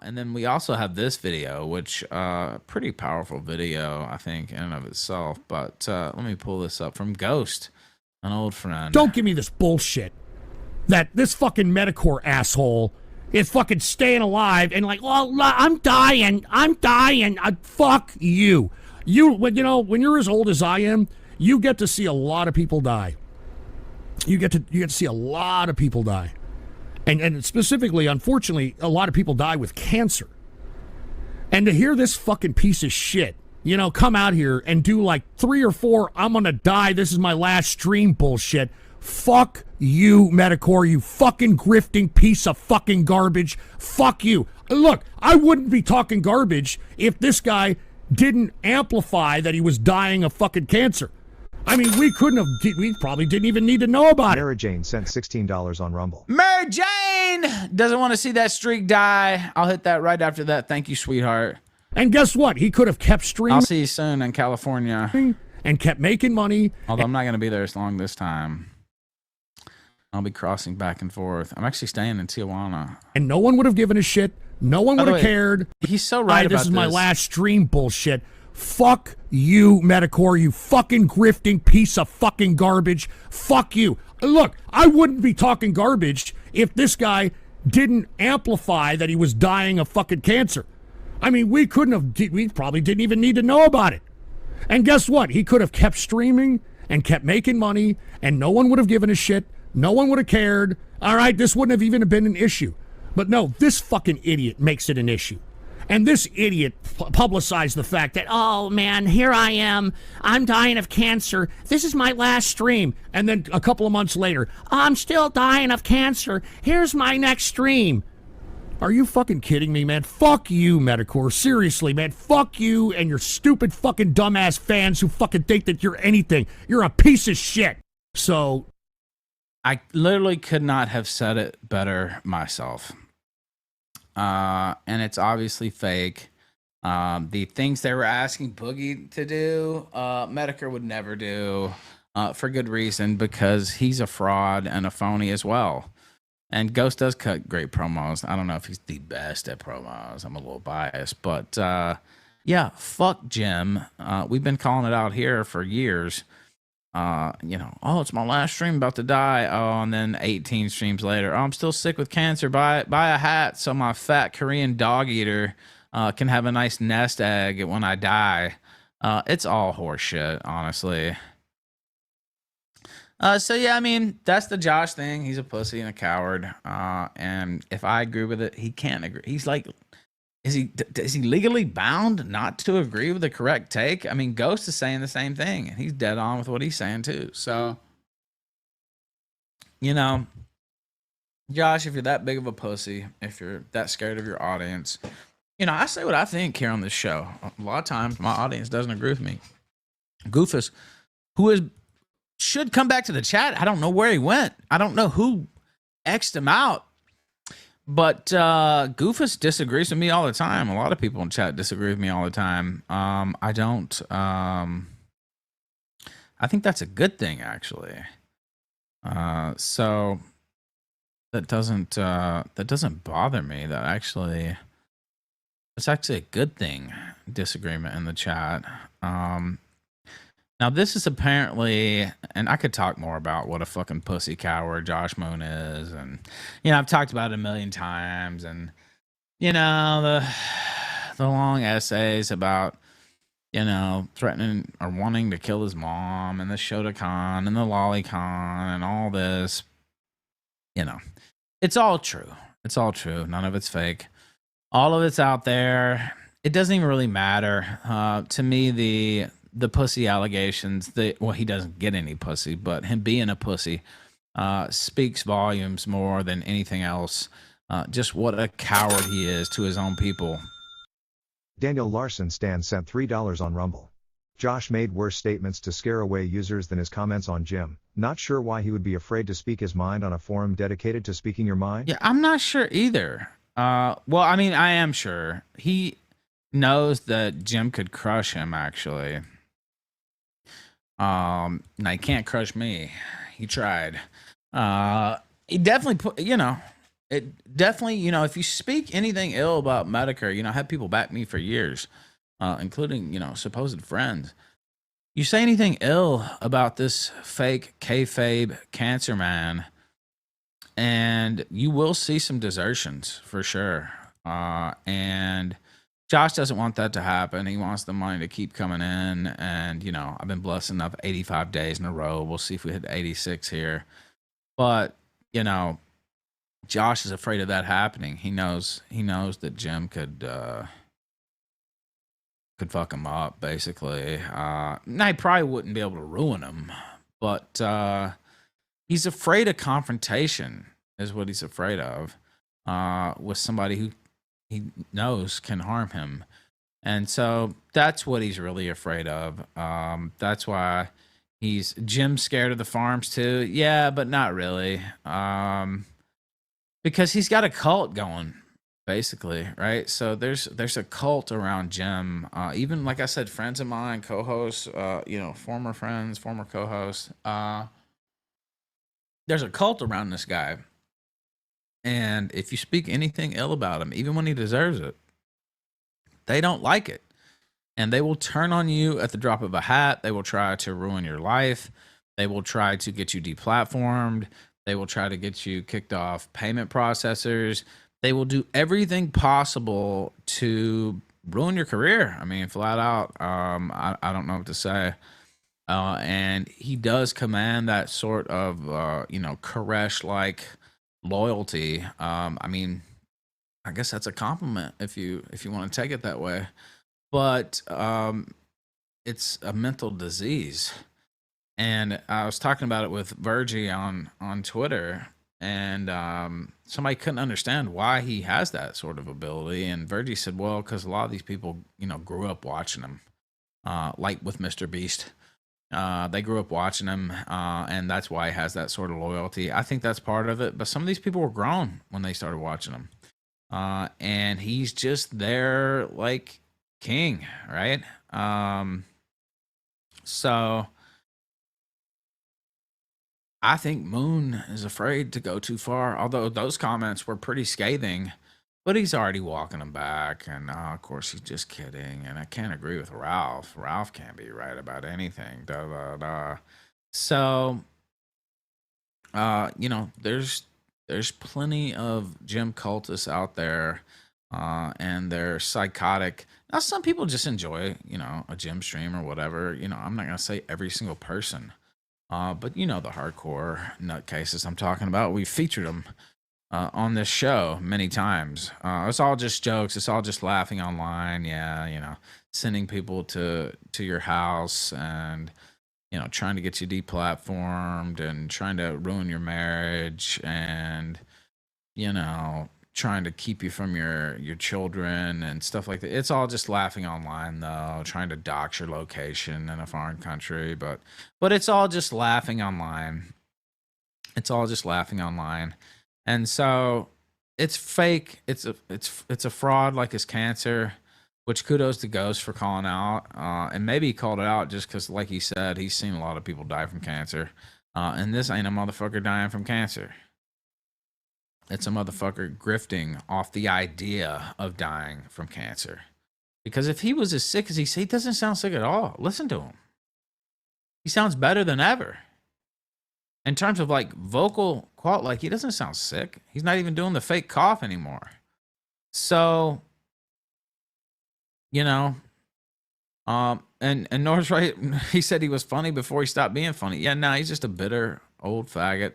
And then we also have this video, which pretty powerful video, I think, in and of itself. But let me pull this up from Ghost, an old friend. Don't give me this bullshit that this fucking Metokur asshole is fucking staying alive and like, well, I'm dying. Fuck you. When you're as old as I am, you get to see a lot of people die. You get to see a lot of people die. And specifically, unfortunately, a lot of people die with cancer. And to hear this fucking piece of shit, come out here and do like 3 or 4, I'm gonna die, this is my last stream bullshit. Fuck you, Metokur, you fucking grifting piece of fucking garbage. Fuck you. Look, I wouldn't be talking garbage if this guy didn't amplify that he was dying of fucking cancer. I mean, we probably didn't even need to know about it. Mary Jane sent $16 on Rumble. Mary Jane doesn't want to see that streak die. I'll hit that right after that. Thank you, sweetheart. And guess what? He could have kept streaming. I'll see you soon in California. And kept making money. Although I'm not going to be there as long this time. I'll be crossing back and forth. I'm actually staying in Tijuana. And no one would have given a shit. No one would have cared. He's so right about this. This is my last stream bullshit. Fuck you, Metokur, you fucking grifting piece of fucking garbage. Fuck you. Look, I wouldn't be talking garbage if this guy didn't amplify that he was dying of fucking cancer. I mean, we probably didn't even need to know about it. And guess what? He could have kept streaming and kept making money, and no one would have given a shit. No one would have cared. All right, this wouldn't have even been an issue. But no, this fucking idiot makes it an issue. And this idiot publicized the fact that, oh man, here I am. I'm dying of cancer. This is my last stream. And then a couple of months later, I'm still dying of cancer. Here's my next stream. Are you fucking kidding me, man? Fuck you, Metokur. Seriously, man. Fuck you and your stupid fucking dumbass fans who fucking think that you're anything. You're a piece of shit. So I literally could not have said it better myself. And it's obviously fake. The things they were asking Boogie to do, Metokur would never do, for good reason, because he's a fraud and a phony as well. And Ghost does cut great promos. I don't know if he's the best at promos. I'm a little biased, but yeah, fuck Jim. We've been calling it out here for years. Oh, it's my last stream, about to die. Oh, and then 18 streams later, oh, I'm still sick with cancer. Buy a hat so my fat Korean dog eater can have a nice nest egg when I die. It's all horseshit, honestly. So yeah, I mean, that's the Josh thing. He's a pussy and a coward. And if I agree with it, he can't agree. He's like, is he legally bound not to agree with the correct take? I mean, Ghost is saying the same thing, and he's dead on with what he's saying too. So, Josh, if you're that big of a pussy, if you're that scared of your audience, I say what I think here on this show. A lot of times my audience doesn't agree with me. Goofus, should come back to the chat. I don't know where he went. I don't know who X'd him out. But Goofus disagrees with me all the time. A lot of people in chat disagree with me all the time. I don't. I think that's a good thing, actually. So that doesn't bother me. It's actually a good thing. Disagreement in the chat. Now this is apparently, and I could talk more about what a fucking pussy coward Josh Moon is, and I've talked about it a million times, and the long essays about threatening or wanting to kill his mom, and the Shotokan and the Lolicon and all this. It's all true. It's all true. None of it's fake. All of it's out there. It doesn't even really matter. To me, the pussy allegations, he doesn't get any pussy, but him being a pussy speaks volumes more than anything else. Just what a coward he is to his own people. Daniel Larson Stan sent $3 on Rumble. Josh made worse statements to scare away users than his comments on Jim. Not sure why he would be afraid to speak his mind on a forum dedicated to speaking your mind? Yeah, I'm not sure either. Well, I mean, I am sure. He knows that Jim could crush him, actually. Now he can't crush me. He tried. He definitely put, it definitely, you know, if you speak anything ill about Metokur, you know, I had people back me for years, including, you know, supposed friends. You say anything ill about this fake kayfabe cancer man, and you will see some desertions for sure. And Josh doesn't want that to happen. He wants the money to keep coming in. And, you know, I've been blessed enough 85 days in a row. We'll see if we hit 86 here. But, you know, Josh is afraid of that happening. He knows that Jim could fuck him up, basically. Now, he probably wouldn't be able to ruin him, but he's afraid of confrontation, is what he's afraid of, with somebody who he knows can harm him. And so that's what he's really afraid of. That's why Jim's scared of the farms too. Yeah, but not really. Because he's got a cult going, basically, right? So there's a cult around Jim. Even like I said, friends of mine, co-hosts, you know, former friends, former co-hosts. There's a cult around this guy, and if you speak anything ill about him, even when he deserves it, they don't like it, and they will turn on you at the drop of a hat. They will try to ruin your life. They will try to get you deplatformed. They will try to get you kicked off payment processors. They will do everything possible to ruin your career. I mean, flat out. I don't know what to say. And he does command that sort of, you know, Koresh-like loyalty. I mean, I guess that's a compliment if you want to take it that way. But it's a mental disease. And I was talking about it with Virgie on Twitter, and somebody couldn't understand why he has that sort of ability. And Virgie said, well, because a lot of these people, you know, grew up watching him, like with Mr. Beast. They grew up watching him, and that's why he has that sort of loyalty. I think that's part of it. But some of these people were grown when they started watching him. And he's just their, like, king, right? So I think Moon is afraid to go too far, although those comments were pretty scathing, but he's already walking them back. And of course, he's just kidding. And I can't agree with Ralph. Ralph can't be right about anything. Da, da, da. So, you know, there's plenty of Jim cultists out there, and they're psychotic. Now, some people just enjoy, you know, a Jim stream or whatever. You know, I'm not going to say every single person. But you know the hardcore nutcases I'm talking about. We've featured them on this show many times. It's all just jokes. It's all just laughing online. Yeah, you know, sending people to your house and, you know, trying to get you deplatformed and trying to ruin your marriage and, you know, trying to keep you from your children and stuff like that. It's all just laughing online, though, trying to dox your location in a foreign country, but it's all just laughing online. It's all just laughing online. And so it's fake. It's a fraud like his cancer, which kudos to Ghost for calling out. And maybe he called it out just because, like he said, he's seen a lot of people die from cancer. And this ain't a motherfucker dying from cancer. It's a motherfucker grifting off the idea of dying from cancer. Because if he was as sick as he said, he doesn't sound sick at all. Listen to him. He sounds better than ever. In terms of like vocal quality, like he doesn't sound sick. He's not even doing the fake cough anymore. So, you know, and Norris, right, he said he was funny before he stopped being funny. Yeah, no, he's just a bitter old faggot.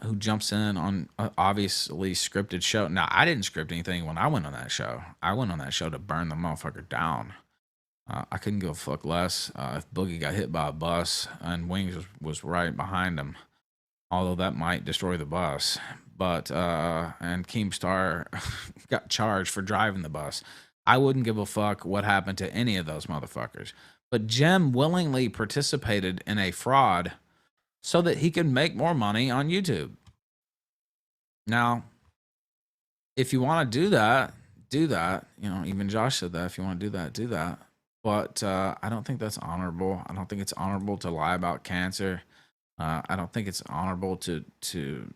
Who jumps in on an obviously scripted show. Now, I didn't script anything when I went on that show. I went on that show to burn the motherfucker down. I couldn't give a fuck less if Boogie got hit by a bus and Wings was right behind him, although that might destroy the bus. But, and Keemstar got charged for driving the bus. I wouldn't give a fuck what happened to any of those motherfuckers. But Jim willingly participated in a fraud so that he could make more money on YouTube. Now, if you want to do that, do that. You know, even Josh said that. If you want to do that, do that. But I don't think that's honorable. I don't think it's honorable to lie about cancer. I don't think it's honorable to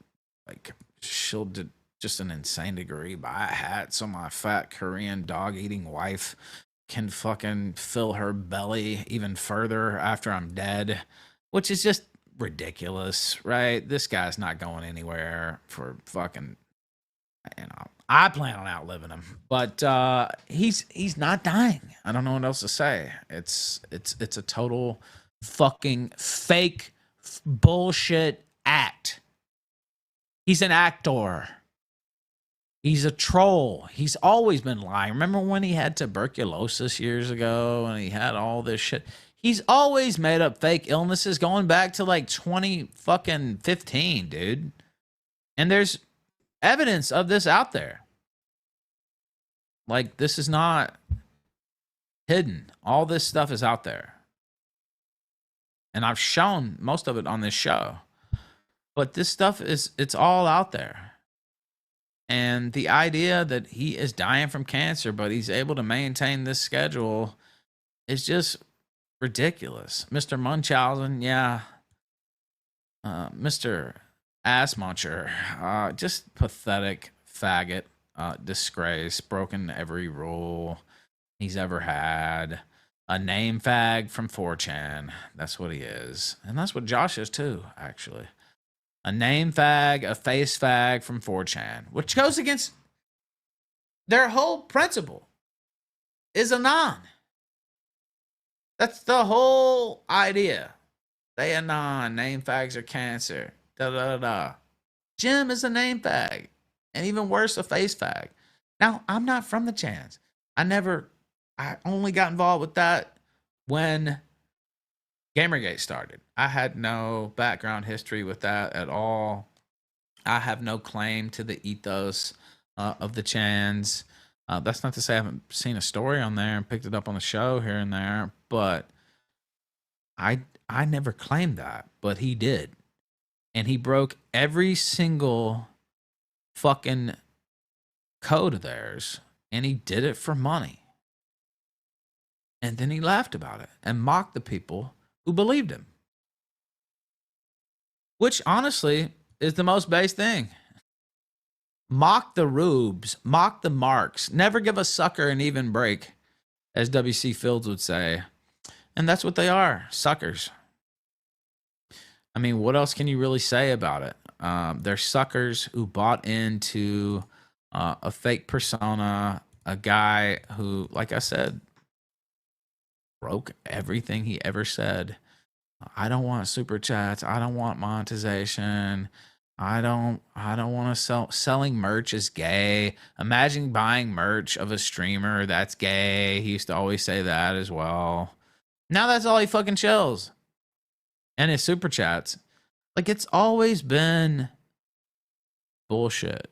like shield just an insane degree. Buy a hat so my fat Korean dog-eating wife can fucking fill her belly even further after I'm dead, which is just ridiculous, right? This guy's not going anywhere for fucking, you know. I plan on outliving him, but he's not dying. I don't know what else to say. It's a total fucking fake bullshit act. He's an actor. He's a troll. He's always been lying. Remember when he had tuberculosis years ago and he had all this shit? He's always made up fake illnesses going back to like 2015, dude. And there's evidence of this out there. Like, this is not hidden. All this stuff is out there. And I've shown most of it on this show. But this stuff it's all out there. And the idea that he is dying from cancer, but he's able to maintain this schedule is just ridiculous. Mr. Munchausen, yeah. Mr. Ass Muncher, just pathetic faggot, disgrace, broken every rule he's ever had. A name fag from 4chan. That's what he is. And that's what Josh is too, actually. A name fag, a face fag from 4chan, which goes against their whole principle, is anon. That's the whole idea. They anon, name fags are cancer, da-da-da-da. Jim is a name fag, and even worse, a face fag. Now, I'm not from the chans. I only got involved with that when Gamergate started. I had no background history with that at all. I have no claim to the ethos of the chans. That's not to say I haven't seen a story on there and picked it up on the show here and there, but I never claimed that, but he did. And he broke every single fucking code of theirs, and he did it for money. And then he laughed about it and mocked the people who believed him. Which, honestly, is the most base thing. Mock the rubes, mock the marks, never give a sucker an even break, as W.C. Fields would say. And that's what they are, suckers. I mean, what else can you really say about it? They're suckers who bought into a fake persona, a guy who, like I said, broke everything he ever said. I don't want super chats. I don't want monetization. I don't want to selling merch is gay. Imagine buying merch of a streamer that's gay. He used to always say that as well. Now that's all he fucking chills. And his super chats. Like, it's always been bullshit.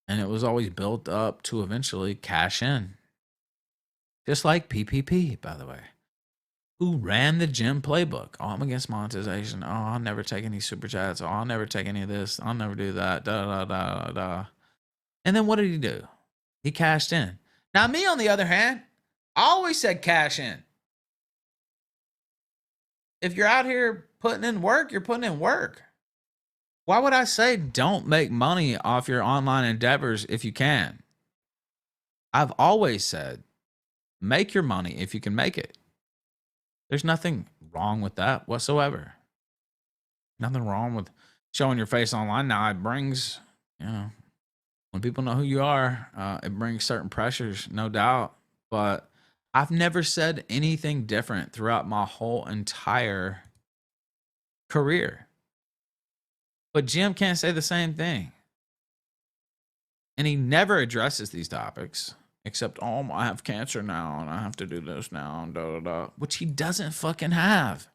And it was always built up to eventually cash in. Just like PPP, by the way. Who ran the gym playbook. Oh, I'm against monetization. Oh, I'll never take any super chats. Oh, I'll never take any of this. I'll never do that. Da, da, da, da. And then what did he do? He cashed in. Now, me, on the other hand, I always said cash in. If you're out here putting in work, you're putting in work. Why would I say don't make money off your online endeavors if you can? I've always said make your money if you can make it. There's nothing wrong with that whatsoever. Nothing wrong with showing your face online. Now, it brings, when people know who you are, it brings certain pressures, no doubt. But I've never said anything different throughout my whole entire career. But Jim can't say the same thing. And he never addresses these topics. Except, oh, I have cancer now, and I have to do this now, and da-da-da. Which he doesn't fucking have.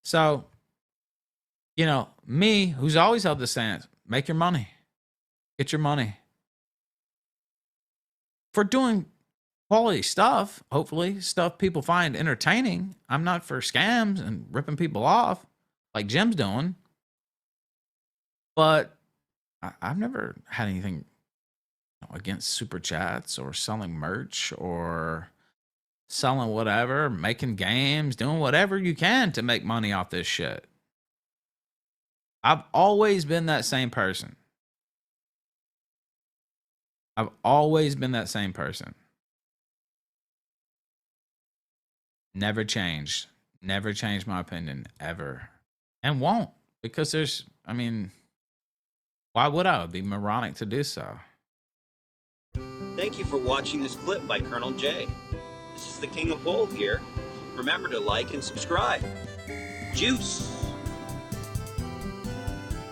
So, me, who's always held the stance, make your money. Get your money. For doing quality stuff, hopefully, stuff people find entertaining. I'm not for scams and ripping people off, like Jim's doing. But I've never had anything against super chats or selling merch or selling whatever, making games, doing whatever you can to make money off this shit. I've always been that same person. I've always been that same person. Never changed. Never changed my opinion ever. And won't. Because there's, I mean, why would I? It would be moronic to do so. Thank you for watching this clip by Colonel J. This is the King of Bull here. Remember to like and subscribe. Juice!